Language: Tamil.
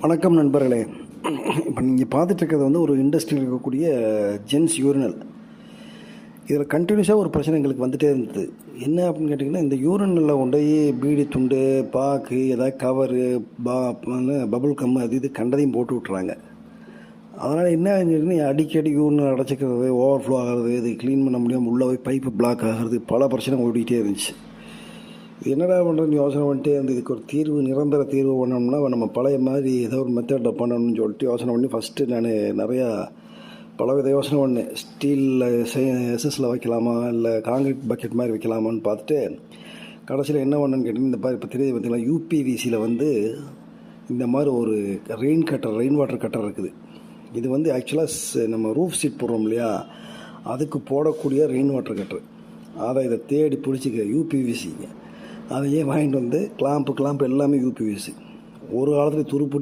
வணக்கம் நண்பர்களே. இப்போ நீங்கள் பார்த்துட்ருக்கிறது வந்து ஒரு இண்டஸ்ட்ரியில் இருக்கக்கூடிய ஜென்ஸ் யூரினல். இதில் கண்டினியூஸாக ஒரு பிரச்சனை எங்களுக்கு வந்துகிட்டே இருந்தது. என்ன அப்படின்னு கேட்டிங்கன்னா, இந்த யூரினலில் கொண்டு போய் பீடி துண்டு, பாக்கு, ஏதாவது கவரு, பபுள் கம் அது இது கண்டதையும் போட்டு விட்றாங்க. அதனால் என்ன ஆகுதுன்னு அடிக்கடி யூரினல் அடைச்சிக்கிறது, ஓவர்ஃப்ளோ ஆகிறது, இது க்ளீன் பண்ண முடியாமல் உள்ளே போய் பைப்பு பிளாக் ஆகிறது, பல பிரச்சனை ஓடிக்கிட்டே இருந்துச்சு. என்னடா பண்ணுறதுன்னு யோசனை பண்ணிட்டே இருந்து இதுக்கு ஒரு தீர்வு, நிரந்தர தீர்வு பண்ணோம்னா நம்ம பழைய மாதிரி ஏதோ ஒரு மெத்தடில் பண்ணணும்னு சொல்லிட்டு யோசனை பண்ணி ஃபஸ்ட்டு நான் நிறையா பலவித யோசனை பண்ணேன். ஸ்டீலில் எஸ்எஸில் வைக்கலாமா, இல்லை காங்கிரீட் பக்கெட் மாதிரி வைக்கலாமான்னு பார்த்துட்டு கடைசியில் என்ன பண்ணணுன்னு கேட்டிங்கன்னா, இந்த மாதிரி இப்போ தெரியுது பார்த்தீங்களா, யூபிவிசியில் வந்து இந்த மாதிரி ஒரு ரெயின் வாட்டர் கட்டர் இருக்குது. இது வந்து ஆக்சுவலாக நம்ம ரூஃப் சீட் போடுறோம் இல்லையா, அதுக்கு போடக்கூடிய ரெயின் வாட்டர் கட்டர். அதை இதை தேடி பிடிச்சிக்க யூபிவிசிங்க. அதையே வாங்கிட்டு வந்து கிளாம்பு எல்லாமே யூபிவிசி. ஒரு காலத்தில் துருப்பிடி